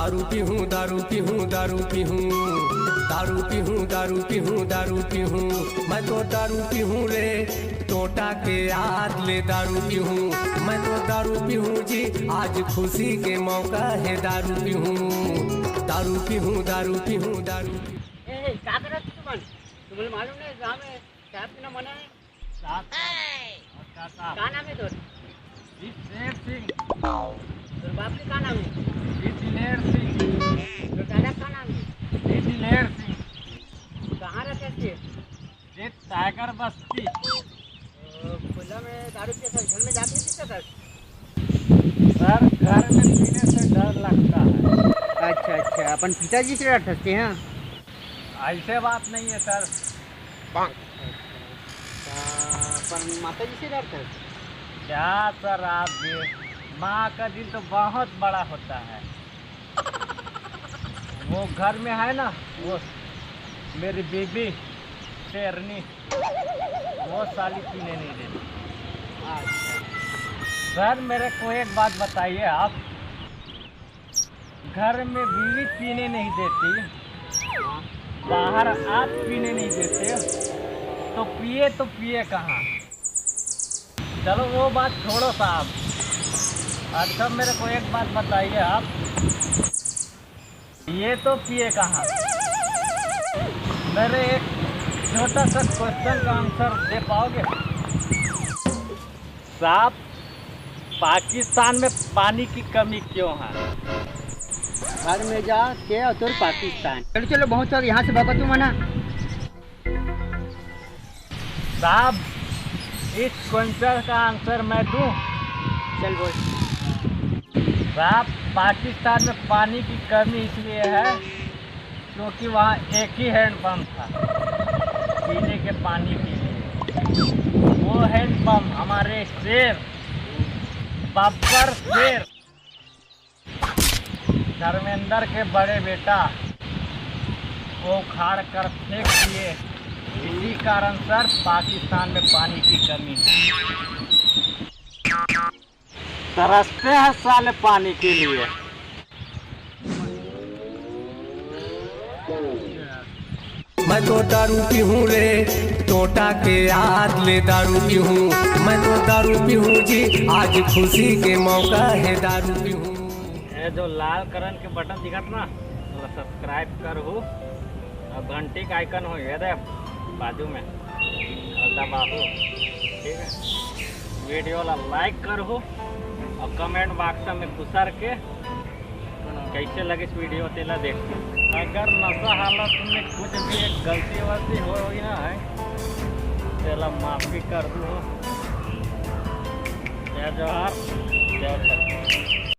दारू पीहूँ दारू पीहूँ दारू पीहूँ दारू पीहूँ दारू पीहूँ दारू पीहूँ मैं तो दारू पीहूँ रे टोटा के याद ले दारू पीहूँ मैं तो दारू पीहूँ जी आज खुशी के मौका है दारू पीहूँ दारू पीहूँ दारू पीहूँ दारू क्या कर रहा है तुम्हें मालूम नहीं गाँव में शराब पीना मना है। क्या नाम है तोर? शेर सिंह। तोर बाप का नाम है? दिलेर सिंह। तोर दादा का नाम है? दिलेर सिंह। कहाँ रहते थे? ये टाइगर बस्ती। खुला में दारू पीते सर घर में जाके नहीं पीते सर? सर घर में पीने से डर लगता है। अच्छा अपन पिताजी से डरते हैं? ऐसे बात नहीं है सर। पर माता जी से डरते हैं? क्या सर आप भी माँ का दिल तो बहुत बड़ा होता है। वो घर में है ना वो मेरी बीबी शेरनी वो साली पीने नहीं देती। सर मेरे को एक बात बताइए आप घर में बीवी पीने नहीं देती बाहर आप पीने नहीं देते तो पिए कहाँ। चलो वो बात छोड़ो साहब। अच्छा मेरे को एक बात बताइए आप ये तो पिए कहाँ। मेरे एक छोटा सा क्वेश्चन का आंसर दे पाओगे साहब? पाकिस्तान में पानी की कमी क्यों है? घर में जा के और तोर पाकिस्तान चलो चलो बहुत सारे यहाँ से भगत मना साहब इस क्वेश्चन का आंसर मैं दूं? चल बोल। साहब पाकिस्तान में पानी की कमी इसलिए है क्योंकि वहाँ एक ही हैंडपम्प था पीने के पानी के लिए। वो हैंडपम्प हमारे शेर बब्बर शेर धर्मेंद्र के बड़े बेटा वो उखाड़ कर फेंक दिए। इसी कारण सर पाकिस्तान में पानी की कमी है। तरसते हैं साले पानी के लिए। मैं तो दारू पीहूँ रे टोटा के याद ले दारू पीहूँ मैं तो दारू पीहूँ जी आज खुशी के मौका है दारू पीहूँ। ये जो लाल कलर के बटन दिखत ना तो सब्सक्राइब कर हो और घंटी का आइकन हो ये दे बाजू में और दबाओ ठीक है। वीडियो ला लाइक कर हो और कमेंट बॉक्स में गुसर के कैसे लगे इस वीडियो तेला देखते। अगर नशा हालत में कुछ भी एक गलती वलती हो ना है तेला माफ़ी कर दो। जय जोहार जय छत्तीसगढ़।